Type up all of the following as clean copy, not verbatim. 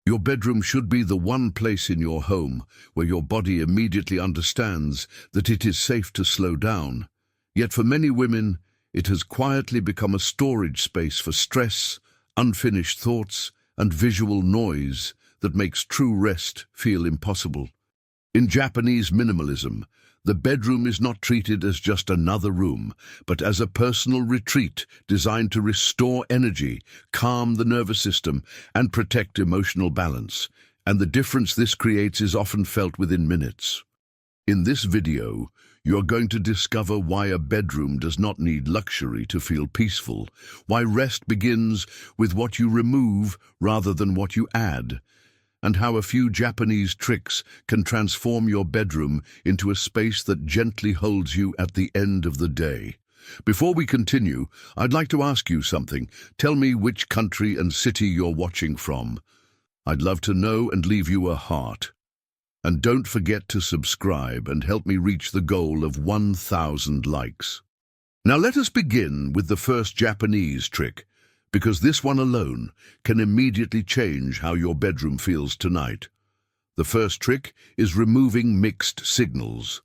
Your bedroom should be the one place in your home where your body immediately understands that it is safe to slow down. Yet for many women, it has quietly become a storage space for stress, unfinished thoughts, and visual noise that makes true rest feel impossible. In Japanese minimalism, the bedroom is not treated as just another room, but as a personal retreat designed to restore energy, calm the nervous system, and protect emotional balance. And the difference this creates is often felt within minutes. In this video, you're going to discover why a bedroom does not need luxury to feel peaceful, why rest begins with what you remove rather than what you add, and how a few Japanese tricks can transform your bedroom into a space that gently holds you at the end of the day. Before we continue, I'd like to ask you something. Tell me which country and city you're watching from. I'd love to know and leave you a heart. And don't forget to subscribe and help me reach the goal of 1,000 likes. Now let us begin with the first Japanese trick, because this one alone can immediately change how your bedroom feels tonight. The first trick is removing mixed signals.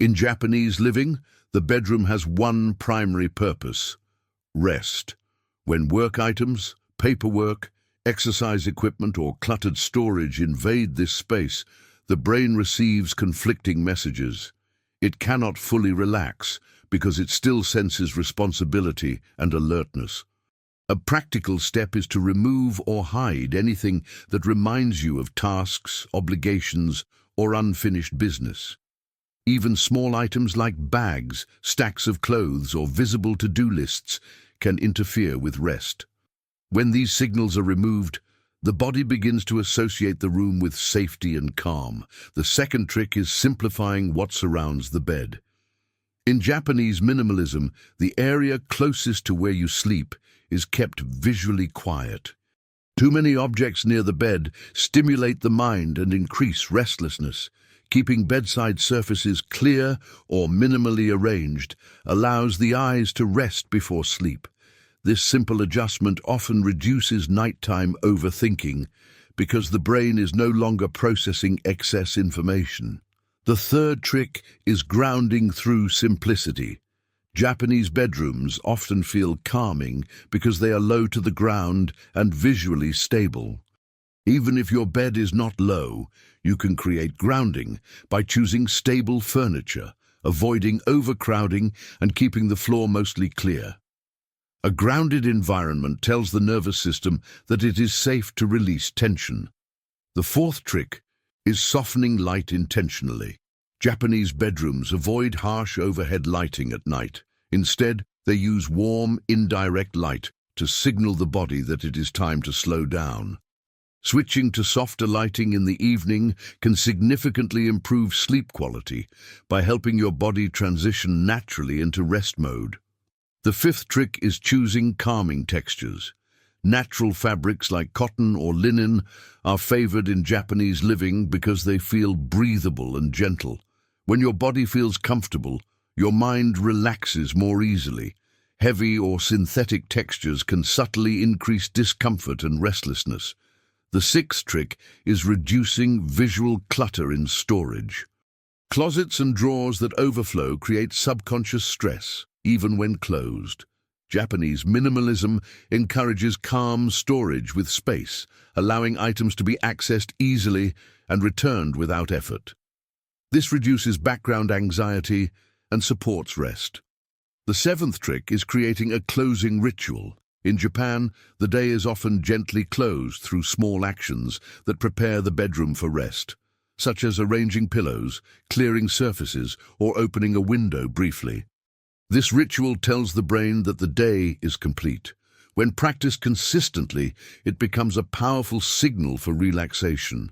In Japanese living, the bedroom has one primary purpose: rest. When work items, paperwork, exercise equipment, or cluttered storage invade this space, the brain receives conflicting messages. It cannot fully relax because it still senses responsibility and alertness. A practical step is to remove or hide anything that reminds you of tasks, obligations, or unfinished business. Even small items like bags, stacks of clothes, or visible to-do lists can interfere with rest. When these signals are removed, the body begins to associate the room with safety and calm. The second trick is simplifying what surrounds the bed. In Japanese minimalism, the area closest to where you sleep is kept visually quiet. Too many objects near the bed stimulate the mind and increase restlessness. Keeping bedside surfaces clear or minimally arranged allows the eyes to rest before sleep. This simple adjustment often reduces nighttime overthinking because the brain is no longer processing excess information. The third trick is grounding through simplicity. Japanese bedrooms often feel calming because they are low to the ground and visually stable. Even if your bed is not low, you can create grounding by choosing stable furniture, avoiding overcrowding, and keeping the floor mostly clear. A grounded environment tells the nervous system that it is safe to release tension. The fourth trick is softening light intentionally. Japanese bedrooms avoid harsh overhead lighting at night. Instead, they use warm, indirect light to signal the body that it is time to slow down. Switching to softer lighting in the evening can significantly improve sleep quality by helping your body transition naturally into rest mode. The fifth trick is choosing calming textures. Natural fabrics like cotton or linen are favored in Japanese living because they feel breathable and gentle. When your body feels comfortable, your mind relaxes more easily. Heavy or synthetic textures can subtly increase discomfort and restlessness. The sixth trick is reducing visual clutter in storage. Closets and drawers that overflow create subconscious stress, even when closed. Japanese minimalism encourages calm storage with space, allowing items to be accessed easily and returned without effort. This reduces background anxiety and supports rest. The seventh trick is creating a closing ritual. In Japan, the day is often gently closed through small actions that prepare the bedroom for rest, such as arranging pillows, clearing surfaces, or opening a window briefly. This ritual tells the brain that the day is complete. When practiced consistently, it becomes a powerful signal for relaxation.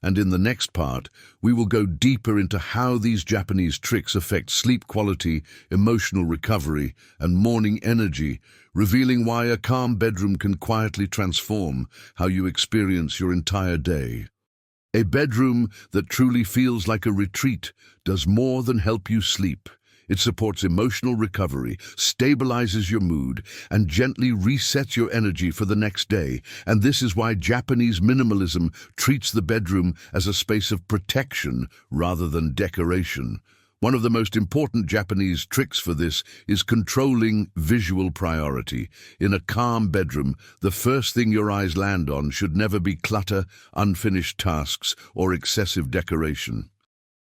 And in the next part, we will go deeper into how these Japanese tricks affect sleep quality, emotional recovery, and morning energy, revealing why a calm bedroom can quietly transform how you experience your entire day. A bedroom that truly feels like a retreat does more than help you sleep. It supports emotional recovery, stabilizes your mood, and gently resets your energy for the next day. And this is why Japanese minimalism treats the bedroom as a space of protection rather than decoration. One of the most important Japanese tricks for this is controlling visual priority. In a calm bedroom, the first thing your eyes land on should never be clutter, unfinished tasks, or excessive decoration.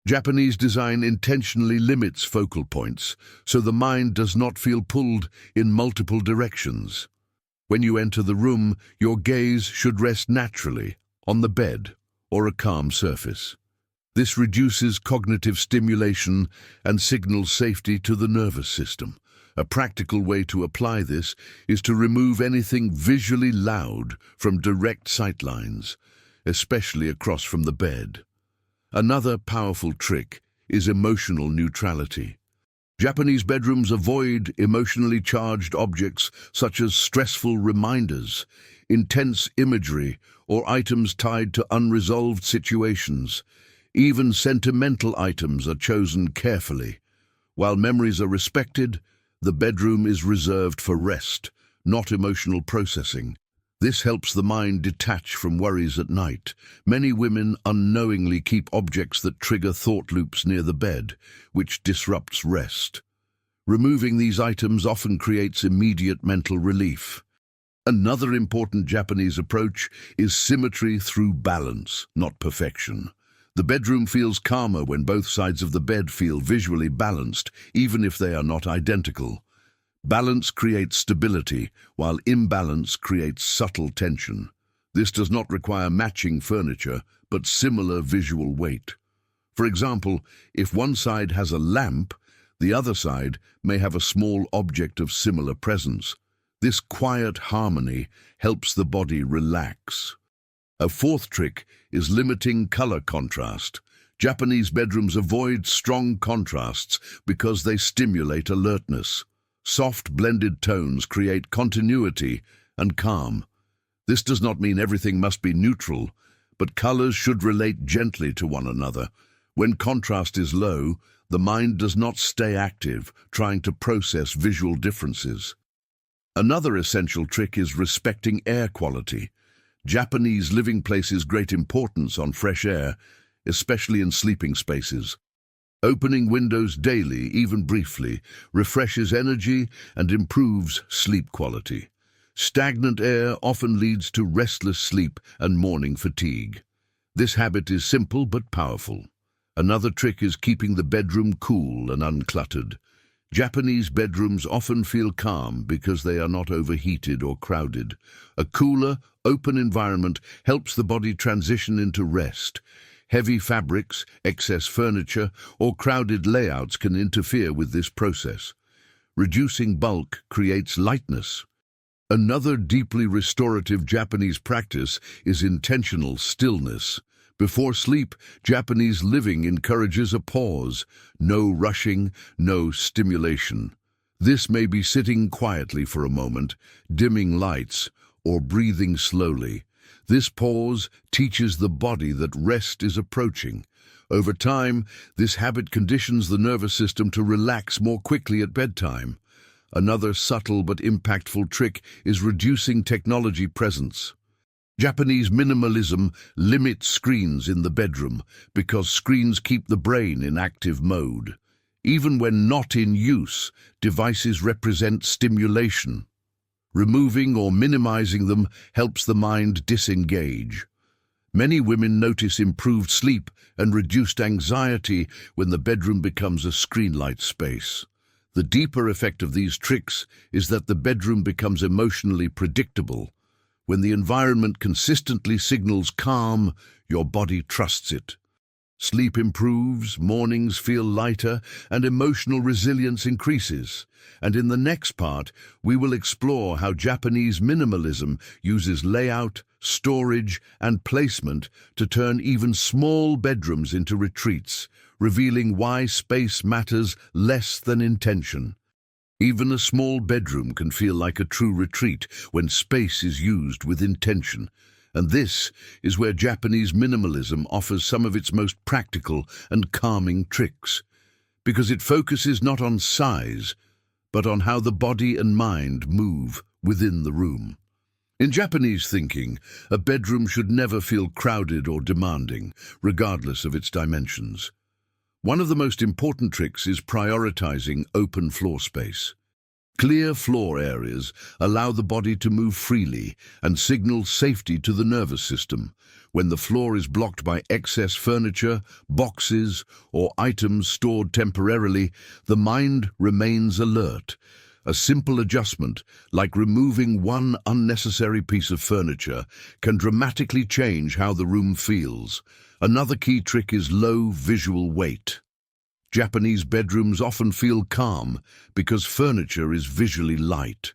Japanese design intentionally limits focal points, so the mind does not feel pulled in multiple directions. When you enter the room, your gaze should rest naturally on the bed or a calm surface. This reduces cognitive stimulation and signals safety to the nervous system. A practical way to apply this is to remove anything visually loud from direct sight lines, especially across from the bed. Another powerful trick is emotional neutrality. Japanese bedrooms avoid emotionally charged objects such as stressful reminders, intense imagery, or items tied to unresolved situations. Even sentimental items are chosen carefully. While memories are respected, the bedroom is reserved for rest, not emotional processing. This helps the mind detach from worries at night. Many women unknowingly keep objects that trigger thought loops near the bed, which disrupts rest. Removing these items often creates immediate mental relief. Another important Japanese approach is symmetry through balance, not perfection. The bedroom feels calmer when both sides of the bed feel visually balanced, even if they are not identical. Balance creates stability, while imbalance creates subtle tension. This does not require matching furniture, but similar visual weight. For example, if one side has a lamp, the other side may have a small object of similar presence. This quiet harmony helps the body relax. A fourth trick is limiting color contrast. Japanese bedrooms avoid strong contrasts because they stimulate alertness. Soft blended tones create continuity and calm. This does not mean everything must be neutral, but colors should relate gently to one another. When contrast is low, the mind does not stay active, trying to process visual differences. Another essential trick is respecting air quality. Japanese living places great importance on fresh air, especially in sleeping spaces. Opening windows daily, even briefly, refreshes energy and improves sleep quality. Stagnant air often leads to restless sleep and morning fatigue. This habit is simple but powerful. Another trick is keeping the bedroom cool and uncluttered. Japanese bedrooms often feel calm because they are not overheated or crowded. A cooler, open environment helps the body transition into rest. Heavy fabrics, excess furniture, or crowded layouts can interfere with this process. Reducing bulk creates lightness. Another deeply restorative Japanese practice is intentional stillness. Before sleep, Japanese living encourages a pause. No rushing, no stimulation. This may be sitting quietly for a moment, dimming lights, or breathing slowly. This pause teaches the body that rest is approaching. Over time, this habit conditions the nervous system to relax more quickly at bedtime. Another subtle but impactful trick is reducing technology presence. Japanese minimalism limits screens in the bedroom because screens keep the brain in active mode. Even when not in use, devices represent stimulation. Removing or minimizing them helps the mind disengage. Many women notice improved sleep and reduced anxiety when the bedroom becomes a screen-light space. The deeper effect of these tricks is that the bedroom becomes emotionally predictable. When the environment consistently signals calm, your body trusts it. Sleep improves, mornings feel lighter, and emotional resilience increases. And in the next part, we will explore how Japanese minimalism uses layout, storage, and placement to turn even small bedrooms into retreats, revealing why space matters less than intention. Even a small bedroom can feel like a true retreat when space is used with intention. And this is where Japanese minimalism offers some of its most practical and calming tricks. because it focuses not on size, but on how the body and mind move within the room. In Japanese thinking, a bedroom should never feel crowded or demanding, regardless of its dimensions. One of the most important tricks is prioritizing open floor space. Clear floor areas allow the body to move freely and signal safety to the nervous system. When the floor is blocked by excess furniture, boxes, or items stored temporarily, the mind remains alert. A simple adjustment, like removing one unnecessary piece of furniture, can dramatically change how the room feels. Another key trick is low visual weight. Japanese bedrooms often feel calm because furniture is visually light.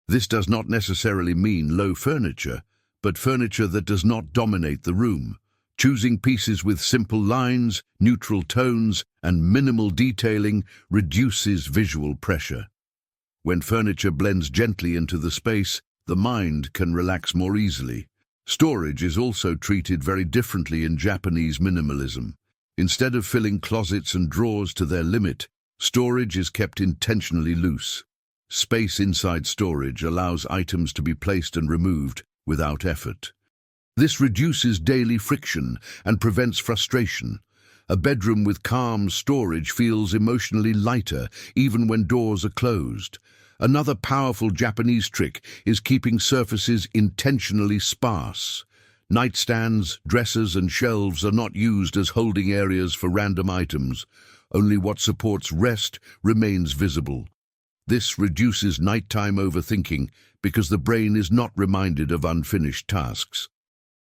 This does not necessarily mean low furniture, but furniture that does not dominate the room. Choosing pieces with simple lines, neutral tones, and minimal detailing reduces visual pressure. When furniture blends gently into the space, the mind can relax more easily. Storage is also treated very differently in Japanese minimalism. Instead of filling closets and drawers to their limit, storage is kept intentionally loose. Space inside storage allows items to be placed and removed without effort. This reduces daily friction and prevents frustration. A bedroom with calm storage feels emotionally lighter even when doors are closed. Another powerful Japanese trick is keeping surfaces intentionally sparse. Nightstands, dressers, and shelves are not used as holding areas for random items. Only what supports rest remains visible. This reduces nighttime overthinking because the brain is not reminded of unfinished tasks.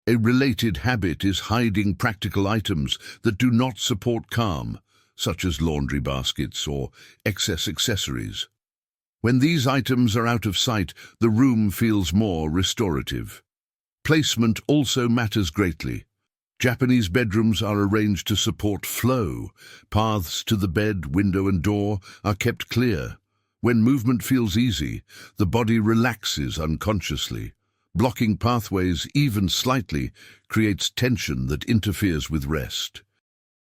A related habit is hiding practical items that do not support calm, such as laundry baskets or excess accessories. When these items are out of sight, the room feels more restorative. Placement also matters greatly. Japanese bedrooms are arranged to support flow. Paths to the bed, window, and door are kept clear. When movement feels easy, the body relaxes unconsciously. Blocking pathways, even slightly, creates tension that interferes with rest.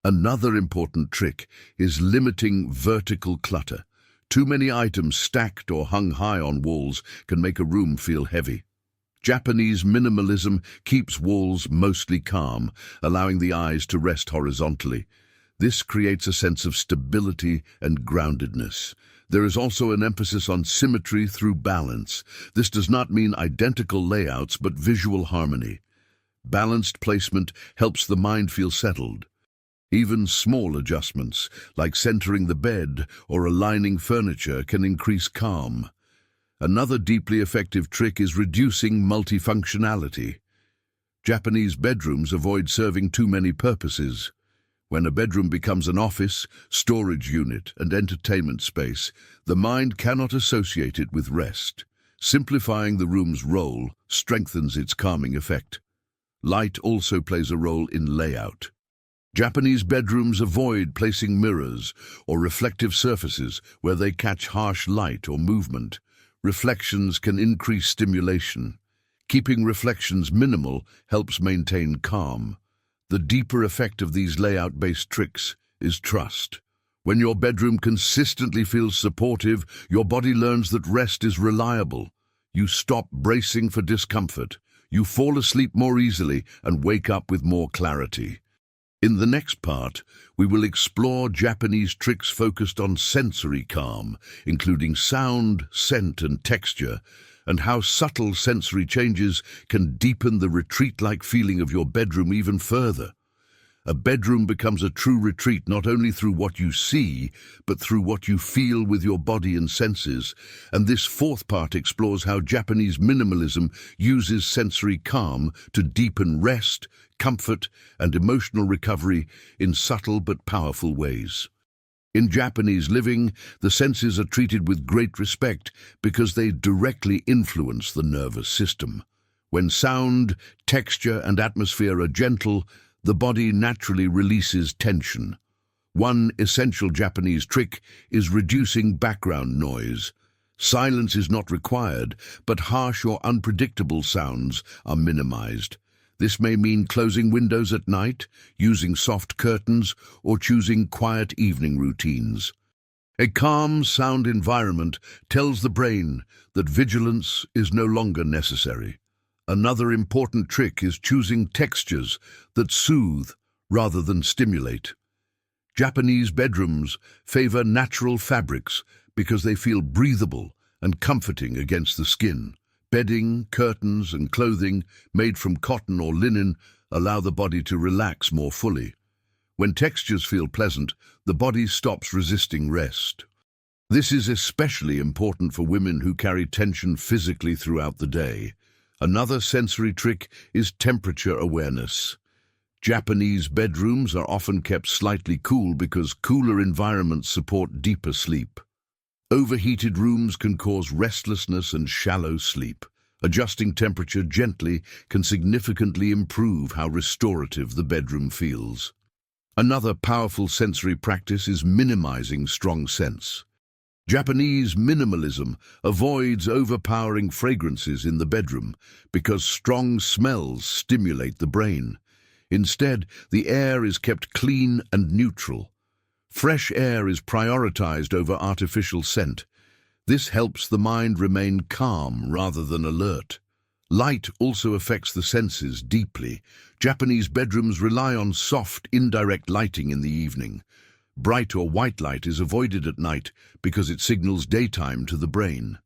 Another important trick is limiting vertical clutter. Too many items stacked or hung high on walls can make a room feel heavy. Japanese minimalism keeps walls mostly calm, allowing the eyes to rest horizontally. This creates a sense of stability and groundedness. There is also an emphasis on symmetry through balance. This does not mean identical layouts, but visual harmony. Balanced placement helps the mind feel settled. Even small adjustments, like centering the bed or aligning furniture, can increase calm. Another deeply effective trick is reducing multifunctionality. Japanese bedrooms avoid serving too many purposes. When a bedroom becomes an office, storage unit, and entertainment space, the mind cannot associate it with rest. Simplifying the room's role strengthens its calming effect. Light also plays a role in layout. Japanese bedrooms avoid placing mirrors or reflective surfaces where they catch harsh light or movement. Reflections can increase stimulation. Keeping reflections minimal helps maintain calm. The deeper effect of these layout-based tricks is trust. When your bedroom consistently feels supportive, your body learns that rest is reliable. You stop bracing for discomfort. You fall asleep more easily and wake up with more clarity. In the next part, we will explore Japanese tricks focused on sensory calm, including sound, scent, and texture, and how subtle sensory changes can deepen the retreat-like feeling of your bedroom even further. A bedroom becomes a true retreat not only through what you see, but through what you feel with your body and senses. And this fourth part explores how Japanese minimalism uses sensory calm to deepen rest, comfort, and emotional recovery in subtle but powerful ways. In Japanese living, the senses are treated with great respect because they directly influence the nervous system. When sound, texture, and atmosphere are gentle, the body naturally releases tension. One essential Japanese trick is reducing background noise. Silence is not required, but harsh or unpredictable sounds are minimized. This may mean closing windows at night, using soft curtains, or choosing quiet evening routines. A calm, sound environment tells the brain that vigilance is no longer necessary. Another important trick is choosing textures that soothe rather than stimulate. Japanese bedrooms favor natural fabrics because they feel breathable and comforting against the skin. Bedding, curtains, and clothing made from cotton or linen allow the body to relax more fully. When textures feel pleasant, the body stops resisting rest. This is especially important for women who carry tension physically throughout the day. Another sensory trick is temperature awareness. Japanese bedrooms are often kept slightly cool because cooler environments support deeper sleep. Overheated rooms can cause restlessness and shallow sleep. Adjusting temperature gently can significantly improve how restorative the bedroom feels. Another powerful sensory practice is minimizing strong scents. Japanese minimalism avoids overpowering fragrances in the bedroom because strong smells stimulate the brain. Instead, the air is kept clean and neutral. Fresh air is prioritized over artificial scent. This helps the mind remain calm rather than alert. Light also affects the senses deeply. Japanese bedrooms rely on soft, indirect lighting in the evening. Bright or white light is avoided at night because it signals daytime to the brain.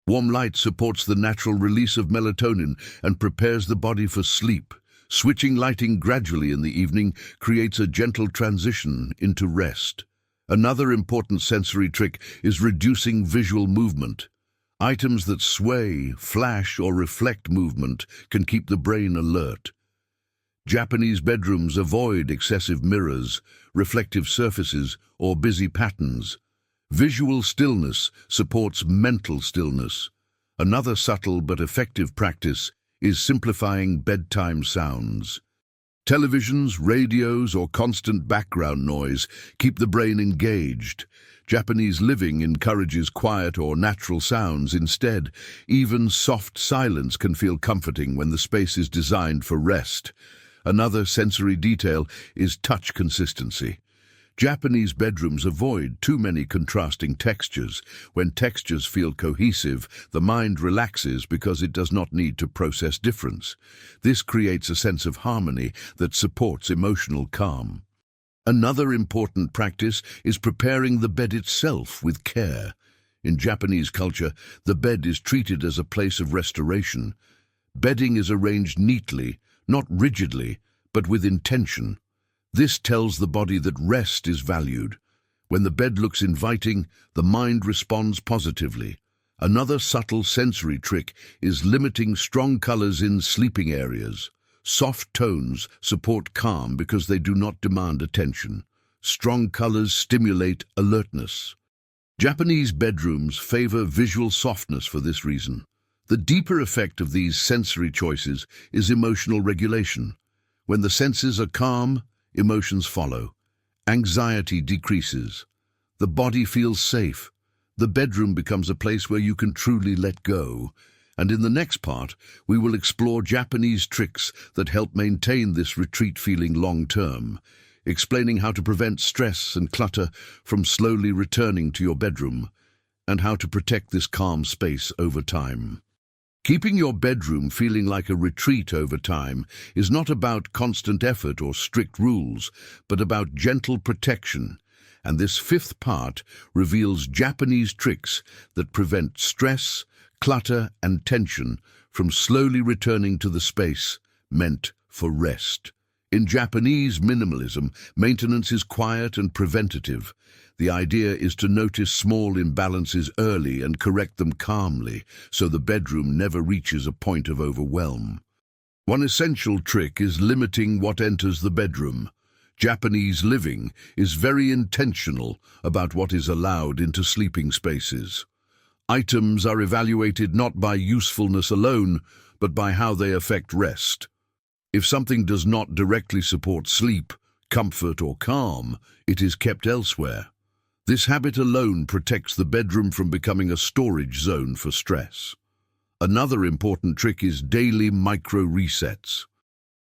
Warm light supports the natural release of melatonin and prepares the body for sleep. Switching lighting gradually in the evening creates a gentle transition into rest. Another important sensory trick is reducing visual movement. Items that sway, flash, or reflect movement can keep the brain alert. Japanese bedrooms avoid excessive mirrors, reflective surfaces, or busy patterns. Visual stillness supports mental stillness. Another subtle but effective practice is simplifying bedtime sounds. Televisions, radios, or constant background noise keep the brain engaged. Japanese living encourages quiet or natural sounds instead. Even soft silence can feel comforting when the space is designed for rest. Another sensory detail is touch consistency. Japanese bedrooms avoid too many contrasting textures. When textures feel cohesive, the mind relaxes because it does not need to process difference. This creates a sense of harmony that supports emotional calm. Another important practice is preparing the bed itself with care. In Japanese culture, the bed is treated as a place of restoration. Bedding is arranged neatly, not rigidly, but with intention. This tells the body that rest is valued. When the bed looks inviting, the mind responds positively. Another subtle sensory trick is limiting strong colors in sleeping areas. Soft tones support calm because they do not demand attention. Strong colors stimulate alertness. Japanese bedrooms favor visual softness for this reason. The deeper effect of these sensory choices is emotional regulation. When the senses are calm, emotions follow. Anxiety decreases. The body feels safe. The bedroom becomes a place where you can truly let go. And in the next part, we will explore Japanese tricks that help maintain this retreat feeling long-term, explaining how to prevent stress and clutter from slowly returning to your bedroom, and how to protect this calm space over time. Keeping your bedroom feeling like a retreat over time is not about constant effort or strict rules, but about gentle protection. And this fifth part reveals Japanese tricks that prevent stress, clutter, and tension from slowly returning to the space meant for rest. In Japanese minimalism, maintenance is quiet and preventative. The idea is to notice small imbalances early and correct them calmly, so the bedroom never reaches a point of overwhelm. One essential trick is limiting what enters the bedroom. Japanese living is very intentional about what is allowed into sleeping spaces. Items are evaluated not by usefulness alone, but by how they affect rest. If something does not directly support sleep, comfort, or calm, it is kept elsewhere. This habit alone protects the bedroom from becoming a storage zone for stress. Another important trick is daily micro-resets.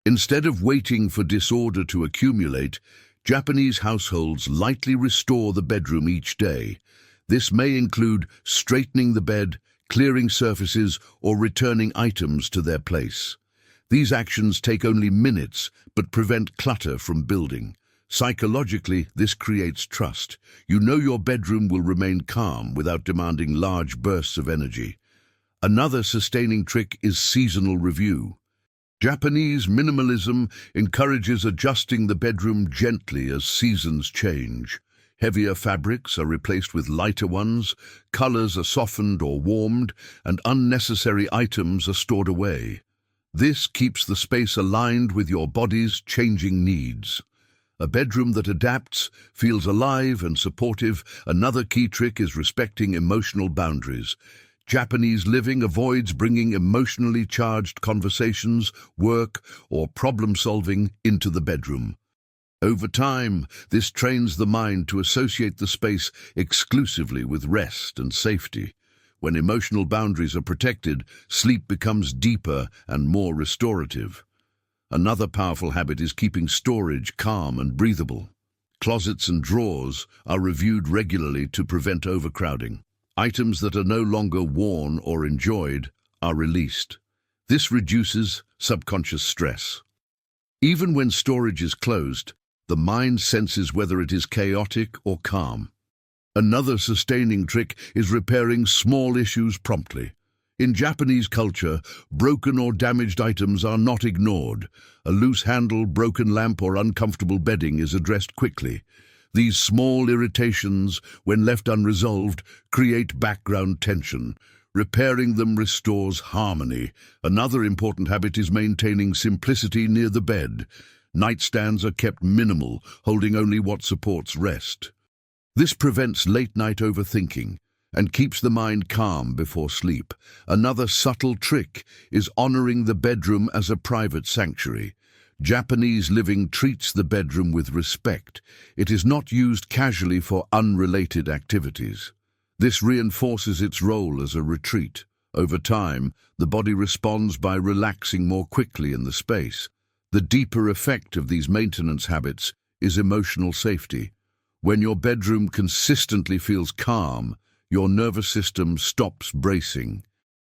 Instead of waiting for disorder to accumulate, Japanese households lightly restore the bedroom each day. This may include straightening the bed, clearing surfaces, or returning items to their place. These actions take only minutes but prevent clutter from building. Psychologically, this creates trust. You know your bedroom will remain calm without demanding large bursts of energy. Another sustaining trick is seasonal review. Japanese minimalism encourages adjusting the bedroom gently as seasons change. Heavier fabrics are replaced with lighter ones, colors are softened or warmed, and unnecessary items are stored away. This keeps the space aligned with your body's changing needs. A bedroom that adapts, feels alive and supportive. Another key trick is respecting emotional boundaries. Japanese living avoids bringing emotionally charged conversations, work, or problem-solving into the bedroom. Over time, this trains the mind to associate the space exclusively with rest and safety. When emotional boundaries are protected, sleep becomes deeper and more restorative. Another powerful habit is keeping storage calm and breathable. Closets and drawers are reviewed regularly to prevent overcrowding. Items that are no longer worn or enjoyed are released. This reduces subconscious stress. Even when storage is closed, the mind senses whether it is chaotic or calm. Another sustaining trick is repairing small issues promptly. In Japanese culture, broken or damaged items are not ignored. A loose handle, broken lamp, or uncomfortable bedding is addressed quickly. These small irritations, when left unresolved, create background tension. Repairing them restores harmony. Another important habit is maintaining simplicity near the bed. Nightstands are kept minimal, holding only what supports rest. This prevents late-night overthinking and keeps the mind calm before sleep. Another subtle trick is honoring the bedroom as a private sanctuary. Japanese living treats the bedroom with respect. It is not used casually for unrelated activities. This reinforces its role as a retreat. Over time, the body responds by relaxing more quickly in the space. The deeper effect of these maintenance habits is emotional safety. When your bedroom consistently feels calm, your nervous system stops bracing.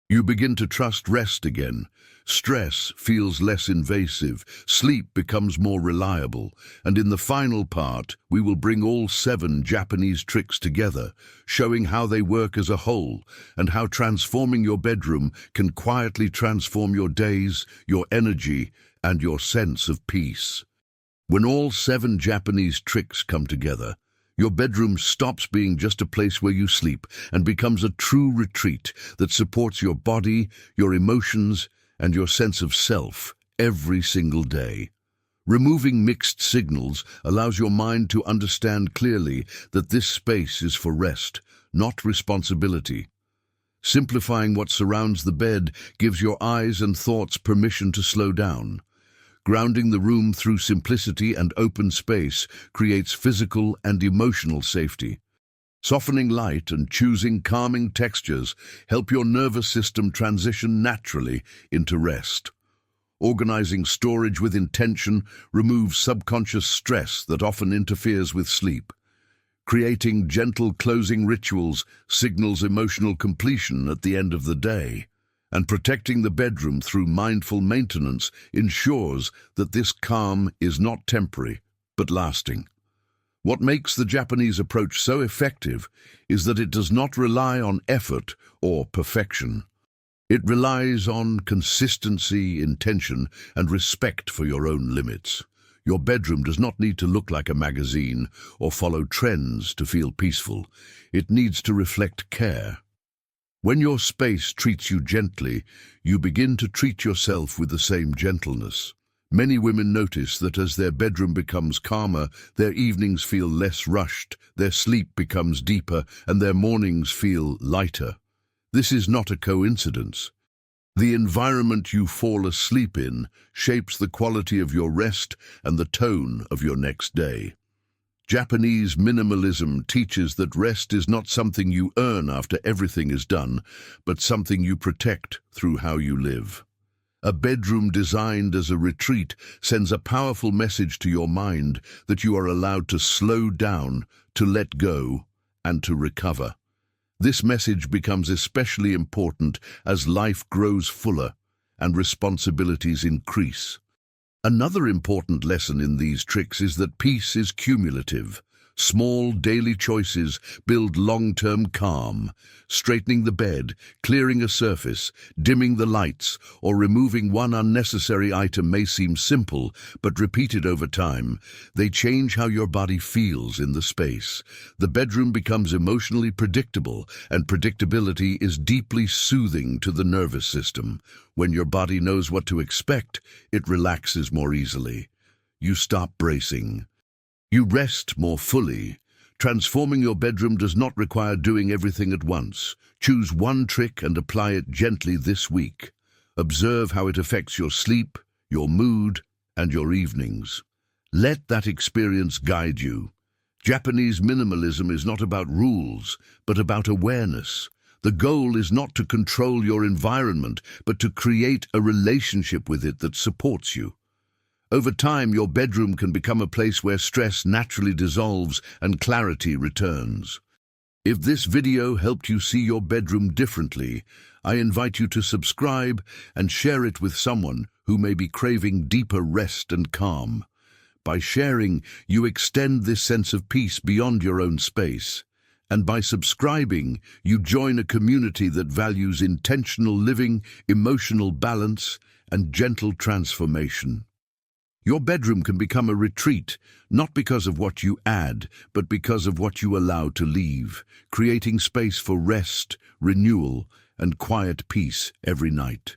You begin to trust rest again. Stress feels less invasive, sleep becomes more reliable, and in the final part, we will bring all 7 Japanese tricks together, showing how they work as a whole and how transforming your bedroom can quietly transform your days, your energy, and your sense of peace. When all 7 Japanese tricks come together, your bedroom stops being just a place where you sleep and becomes a true retreat that supports your body, your emotions, and your sense of self every single day. Removing mixed signals allows your mind to understand clearly that this space is for rest, not responsibility. Simplifying what surrounds the bed gives your eyes and thoughts permission to slow down. Grounding the room through simplicity and open space creates physical and emotional safety. Softening light and choosing calming textures help your nervous system transition naturally into rest. Organizing storage with intention removes subconscious stress that often interferes with sleep. Creating gentle closing rituals signals emotional completion at the end of the day. And protecting the bedroom through mindful maintenance ensures that this calm is not temporary, but lasting. What makes the Japanese approach so effective is that it does not rely on effort or perfection. It relies on consistency, intention, and respect for your own limits. Your bedroom does not need to look like a magazine or follow trends to feel peaceful. It needs to reflect care. When your space treats you gently, you begin to treat yourself with the same gentleness. Many women notice that as their bedroom becomes calmer, their evenings feel less rushed, their sleep becomes deeper, and their mornings feel lighter. This is not a coincidence. The environment you fall asleep in shapes the quality of your rest and the tone of your next day. Japanese minimalism teaches that rest is not something you earn after everything is done, but something you protect through how you live. A bedroom designed as a retreat sends a powerful message to your mind that you are allowed to slow down, to let go, and to recover. This message becomes especially important as life grows fuller and responsibilities increase. Another important lesson in these tricks is that peace is cumulative. Small daily choices build long-term calm. Straightening the bed, clearing a surface, dimming the lights, or removing one unnecessary item may seem simple, but repeated over time, they change how your body feels in the space. The bedroom becomes emotionally predictable, and predictability is deeply soothing to the nervous system. When your body knows what to expect, it relaxes more easily. You stop bracing. You rest more fully. Transforming your bedroom does not require doing everything at once. Choose one trick and apply it gently this week. Observe how it affects your sleep, your mood, and your evenings. Let that experience guide you. Japanese minimalism is not about rules, but about awareness. The goal is not to control your environment, but to create a relationship with it that supports you. Over time, your bedroom can become a place where stress naturally dissolves and clarity returns. If this video helped you see your bedroom differently, I invite you to subscribe and share it with someone who may be craving deeper rest and calm. By sharing, you extend this sense of peace beyond your own space. And by subscribing, you join a community that values intentional living, emotional balance, and gentle transformation. Your bedroom can become a retreat, not because of what you add, but because of what you allow to leave, creating space for rest, renewal, and quiet peace every night.